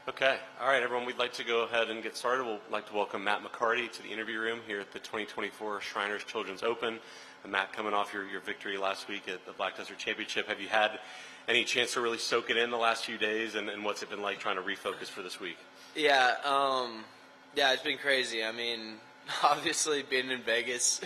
Okay. All right, everyone. We'd like to go ahead and get started. We'd like to welcome Matt McCarty to the interview room here at the 2024 Shriners Children's Open. And Matt, coming off your victory last week at the Black Desert Championship, have you had any chance to really soak it in the last few days? And what's it been like trying to refocus for this week? Yeah, it's been crazy. I mean, obviously being in Vegas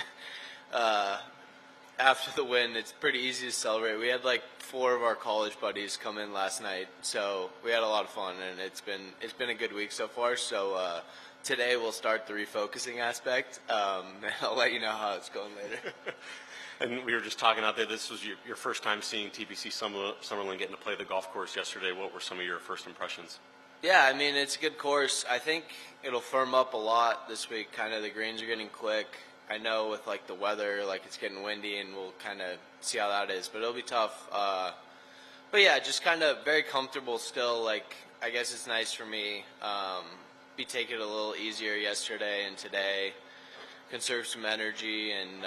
after the win, it's pretty easy to celebrate. We had like 4 of our college buddies come in last night, so we had a lot of fun, and it's been a good week so far. So today we'll start the refocusing aspect, and I'll let you know how it's going later. And we were just talking out there, this was your first time seeing TPC Summerlin getting to play the golf course yesterday. What were some of your first impressions? Yeah, I mean, it's a good course. I think it'll firm up a lot this week. Kind of the greens are getting quick. I know with like the weather, like it's getting windy, and we'll kind of see how that is. But it'll be tough. But yeah, just kind of very comfortable still. Like I guess it's nice for me. Be taking it a little easier yesterday and today. Conserve some energy, and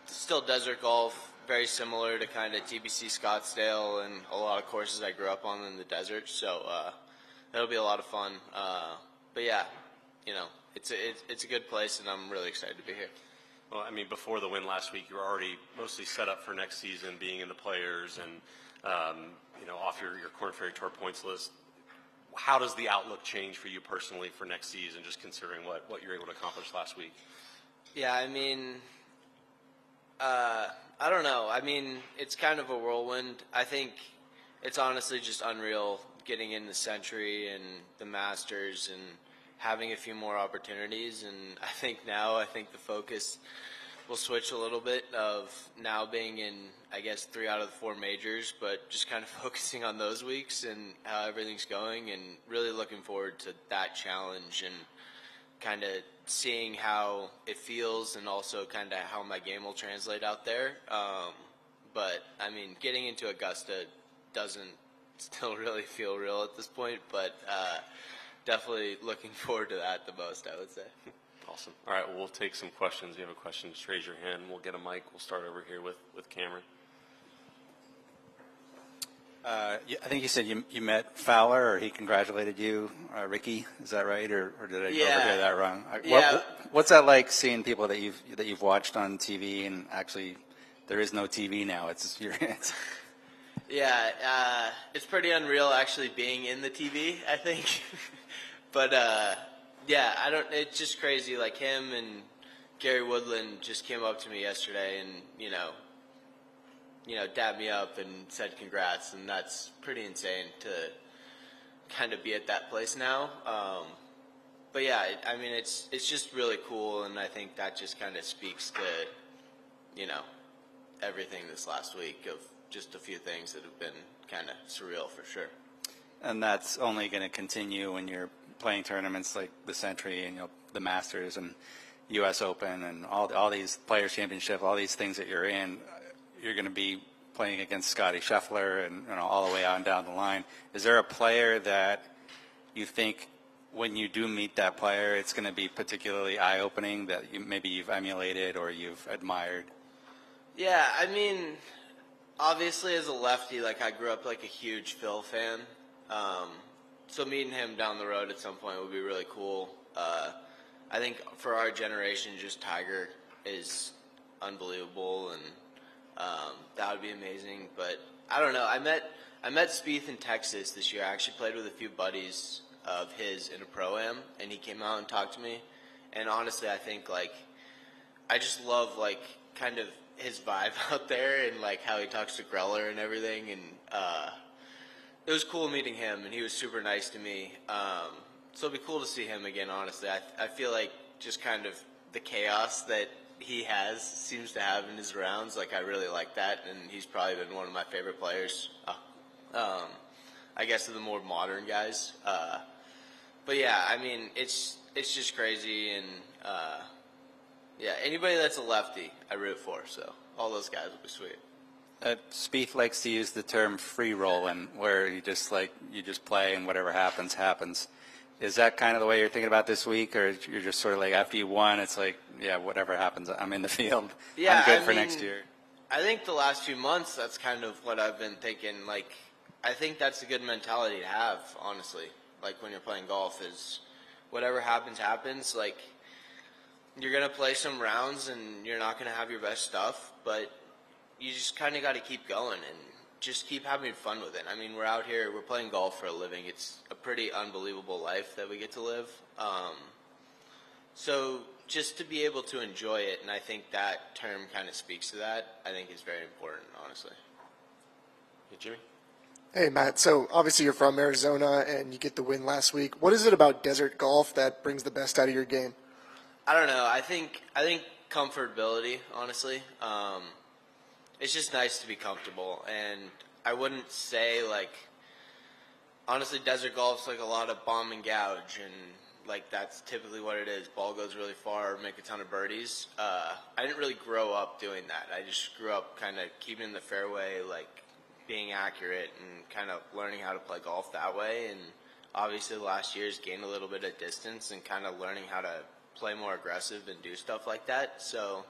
still desert golf. Very similar to kind of TPC Scottsdale and a lot of courses I grew up on in the desert. So that'll be a lot of fun. But yeah, you know. It's a good place, and I'm really excited to be here. Well, I mean, before the win last week, you were already mostly set up for next season, being in the Players and off your Korn Ferry Tour points list. How does the outlook change for you personally for next season, just considering what you were able to accomplish last week? Yeah, I mean, I don't know. I mean, it's kind of a whirlwind. I think it's honestly just unreal getting in the Century and the Masters and having a few more opportunities, and I think the focus will switch a little bit of now being in, I guess, 3 out of the 4 majors, but just kind of focusing on those weeks and how everything's going, and really looking forward to that challenge and kind of seeing how it feels and also kind of how my game will translate out there. But, I mean, getting into Augusta doesn't still really feel real at this point, but definitely looking forward to that the most, I would say. Awesome. All right, well, we'll take some questions. If you have a question, just raise your hand. We'll get a mic. We'll start over here with Cameron. I think you said you met Fowler, or he congratulated you, Ricky. Is that right, or did I overhear that wrong? Yeah. What's that like, seeing people that you've watched on TV, and actually there is no TV now? It's your hands. Yeah, it's pretty unreal actually being in the TV, I think. But yeah, it's just crazy. Like him and Gary Woodland just came up to me yesterday and you know, dabbed me up and said congrats, and that's pretty insane to kind of be at that place now. But yeah, I mean it's just really cool, and I think that just kind of speaks to everything this last week of just a few things that have been kind of surreal for sure. And that's only going to continue when you're playing tournaments like the Century and the Masters and U.S. Open and all these Players Championship, all these things that you're in. You're going to be playing against Scotty Scheffler and all the way on down the line. Is there a player that you think when you do meet that player, it's going to be particularly eye-opening that maybe you've emulated or you've admired? Yeah, I mean, obviously as a lefty, like I grew up like a huge Phil fan. So meeting him down the road at some point would be really cool. I think for our generation, just Tiger is unbelievable, and that would be amazing. But I don't know. I met Spieth in Texas this year. I actually played with a few buddies of his in a pro-am, and he came out and talked to me. And honestly, I think like I just love like kind of his vibe out there and like how he talks to Greller and everything, and it was cool meeting him, and he was super nice to me. So it'd be cool to see him again, honestly. I feel like just kind of the chaos that he seems to have in his rounds, like I really like that, and he's probably been one of my favorite players, I guess of the more modern guys. But yeah, I mean, it's just crazy, and yeah, anybody that's a lefty, I root for, so all those guys will be sweet. Spieth likes to use the term free rolling, where you just play and whatever happens, happens. Is that kind of the way you're thinking about this week, or you're just sort of like after you won, it's like, yeah, whatever happens, I'm in the field. Yeah, I'm good for next year. I think the last few months, that's kind of what I've been thinking. Like, I think that's a good mentality to have, honestly. Like when you're playing golf, is whatever happens, happens. Like you're gonna play some rounds and you're not gonna have your best stuff, but you just kind of got to keep going and just keep having fun with it. I mean, we're out here, we're playing golf for a living. It's a pretty unbelievable life that we get to live. So just to be able to enjoy it, and I think that term kind of speaks to that, I think is very important, honestly. Hey, Jimmy? Hey, Matt. So obviously you're from Arizona and you get the win last week. What is it about desert golf that brings the best out of your game? I don't know. I think comfortability, honestly. It's just nice to be comfortable, and I wouldn't say, like, honestly, desert golf's like a lot of bomb and gouge, and like that's typically what it is. Ball goes really far, make a ton of birdies. I didn't really grow up doing that. I just grew up kind of keeping in the fairway, like being accurate and kind of learning how to play golf that way. And obviously the last year's gained a little bit of distance and kind of learning how to play more aggressive and do stuff like that. So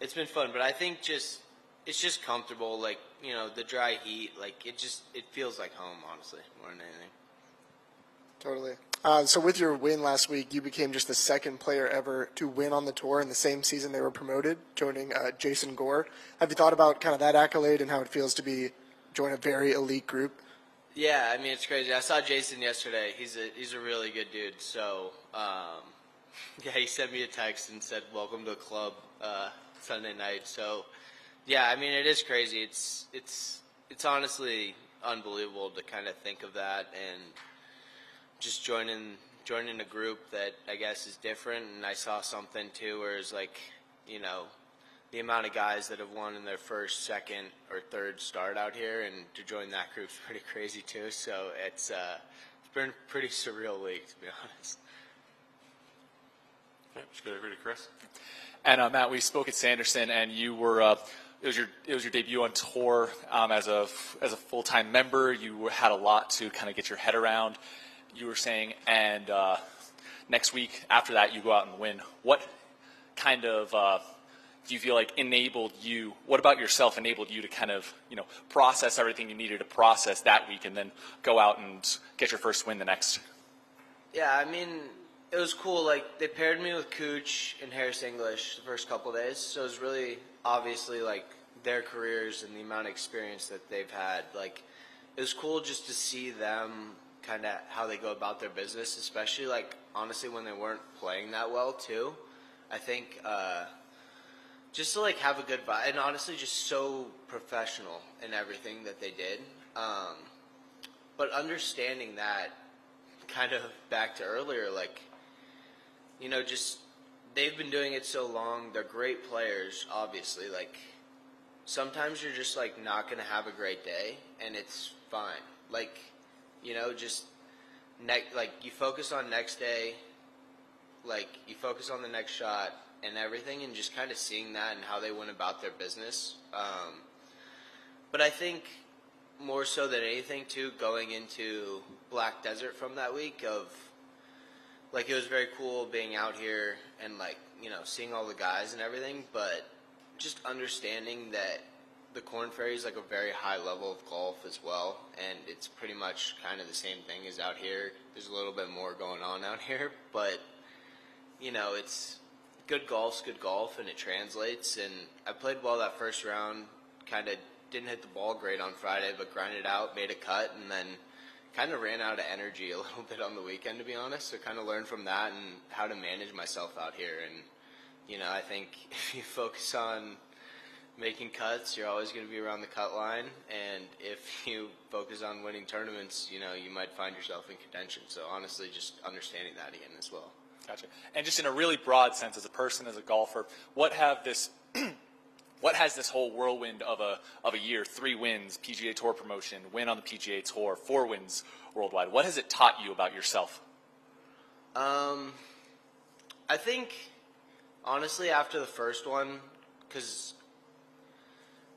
it's been fun, but I think it's just comfortable, like, you know, the dry heat, like, it feels like home, honestly, more than anything. Totally. So with your win last week, you became just the second player ever to win on the tour in the same season they were promoted, joining Jason Gore. Have you thought about kind of that accolade and how it feels to join a very elite group? Yeah, I mean, it's crazy. I saw Jason yesterday. He's a really good dude. So, yeah, he sent me a text and said, "Welcome to the club Sunday night." So, yeah, I mean, it is crazy. It's honestly unbelievable to kind of think of that and just joining a group that I guess is different. And I saw something too where it's like, you know, the amount of guys that have won in their first, second, or third start out here, and to join that group's pretty crazy too. So it's been a pretty surreal week, to be honest. Okay, let's go over to Chris. And Matt, we spoke at Sanderson, and you were it was your debut on tour as a full-time member. You had a lot to kind of get your head around. You were saying, and next week after that, you go out and win. What kind of do you feel like enabled you? What about yourself enabled you to kind of, you know, process everything you needed to process that week, and then go out and get your first win the next? Yeah, I mean, it was cool. Like, they paired me with Cooch and Harris English the first couple of days, so it was really obviously like their careers and the amount of experience that they've had. Like, it was cool just to see them kind of how they go about their business, especially like honestly when they weren't playing that well too. I think just to like have a good vibe, and honestly just so professional in everything that they did. But understanding that, kind of back to earlier, like, you know, just they've been doing it so long. They're great players, obviously. Like, sometimes you're just like not gonna have a great day, and it's fine. Like, you know, just like you focus on next day, like you focus on the next shot and everything, and just kind of seeing that and how they went about their business. But I think more so than anything too, going into Black Desert from that week of, like, it was very cool being out here and, like, you know, seeing all the guys and everything, but just understanding that the Korn Ferry is like a very high level of golf as well, and it's pretty much kind of the same thing as out here. There's a little bit more going on out here, but, you know, it's good golf, and it translates. And I played well that first round, kind of didn't hit the ball great on Friday, but grinded out, made a cut, and then kind of ran out of energy a little bit on the weekend, to be honest. So kind of learned from that and how to manage myself out here. And, you know, I think if you focus on making cuts, you're always going to be around the cut line. And if you focus on winning tournaments, you know, you might find yourself in contention. So honestly, just understanding that again as well. Gotcha. And just in a really broad sense, as a person, as a golfer, what has this whole whirlwind of a year, 3 wins, PGA Tour promotion, win on the PGA Tour, 4 wins worldwide, what has it taught you about yourself? I think, honestly, after the first one, because,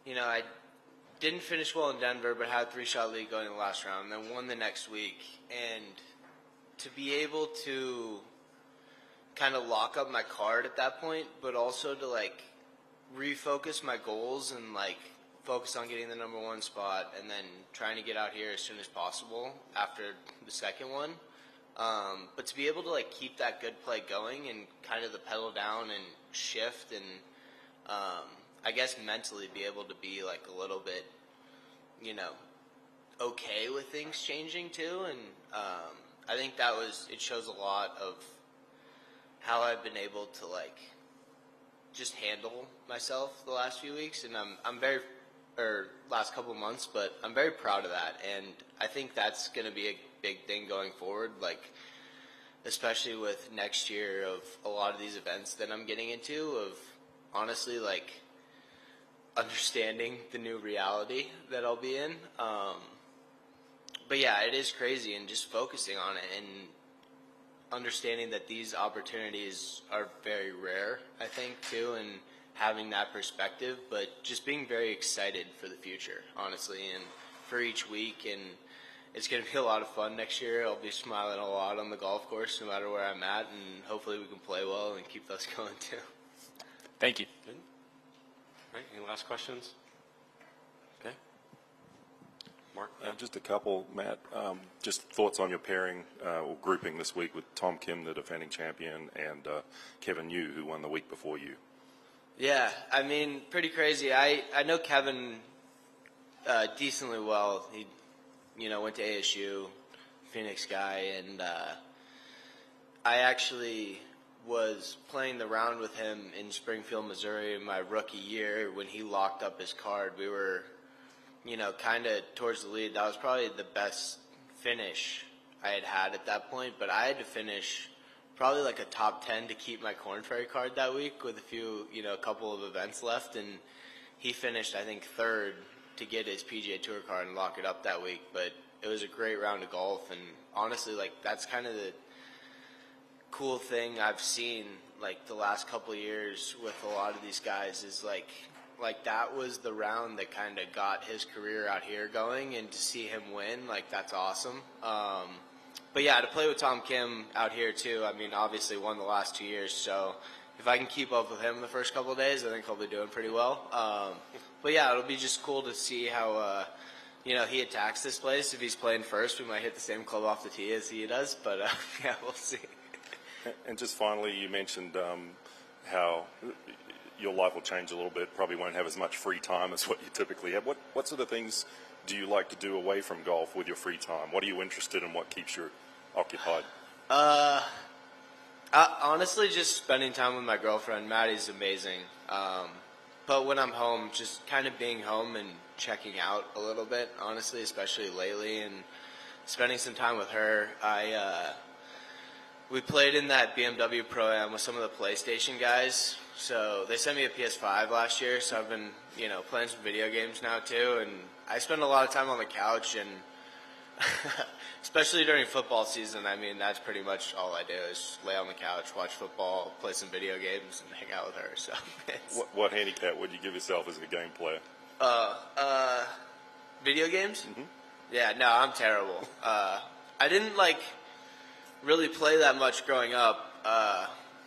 you know, I didn't finish well in Denver, but had a 3-shot lead going in the last round, and then won the next week. And to be able to kind of lock up my card at that point, but also to, like, refocus my goals and, like, focus on getting the #1 spot, and then trying to get out here as soon as possible after the second one. But to be able to like keep that good play going and kind of the pedal down and shift, and I guess mentally be able to be like a little bit, okay with things changing too. And I think it shows a lot of how I've been able to like just handle myself the last few weeks, and last couple of months, but I'm very proud of that, and I think that's going to be a big thing going forward, like especially with next year of a lot of these events that I'm getting into, of honestly like understanding the new reality that I'll be in. But yeah, it is crazy, and just focusing on it and understanding that these opportunities are very rare, I think, too, and having that perspective, but just being very excited for the future, honestly, and for each week. And it's going to be a lot of fun next year. I'll be smiling a lot on the golf course no matter where I'm at, and hopefully we can play well and keep those going too. Thank you. Good. All right, any last questions? Okay. Mark? Just a couple, Matt. Just thoughts on your pairing or grouping this week with Tom Kim, the defending champion, and Kevin Yu, who won the week before you. Yeah, I mean, pretty crazy. I know Kevin decently well. He, went to ASU, Phoenix guy, and I actually was playing the round with him in Springfield, Missouri in my rookie year when he locked up his card. We were, kind of towards the lead. That was probably the best finish I had at that point, but I had to finish probably like a top 10 to keep my Corn Ferry card that week with a couple of events left, and he finished, I think, third to get his PGA Tour card and lock it up that week. But it was a great round of golf, and honestly, like, that's kind of the cool thing I've seen, like, the last couple of years with a lot of these guys is, like that was the round that kind of got his career out here going, and to see him win, like, that's awesome. But yeah, to play with Tom Kim out here too, I mean, obviously won the last 2 years, so if I can keep up with him the first couple of days, I think he'll be doing pretty well. But yeah, it'll be just cool to see how, he attacks this place. If he's playing first, we might hit the same club off the tee as he does, but yeah, we'll see. And just finally, you mentioned how your life will change a little bit, probably won't have as much free time as what you typically have. What sort of things do you like to do away from golf with your free time? What are you interested in? What keeps you occupied? Honestly, just spending time with my girlfriend. Maddie's amazing. But when I'm home, just kind of being home and checking out a little bit, honestly, especially lately, and spending some time with her. We played in that BMW Pro-Am with some of the PlayStation guys. So they sent me a PS5 last year, so I've been, playing some video games now too. And I spend a lot of time on the couch, and especially during football season, I mean, that's pretty much all I do is lay on the couch, watch football, play some video games, and hang out with her. So what handicap would you give yourself as a game player? Video games? Mm-hmm. Yeah, no, I'm terrible. I didn't, really play that much growing up.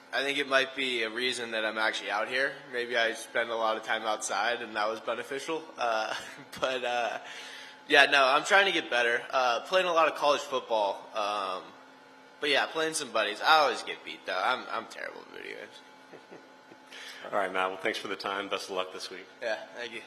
I think it might be a reason that I'm actually out here. Maybe I spend a lot of time outside, and that was beneficial. Yeah, no, I'm trying to get better. Playing a lot of college football. But yeah, playing some buddies. I always get beat, though. I'm terrible at video games. All right, Matt. Well, thanks for the time. Best of luck this week. Yeah, thank you.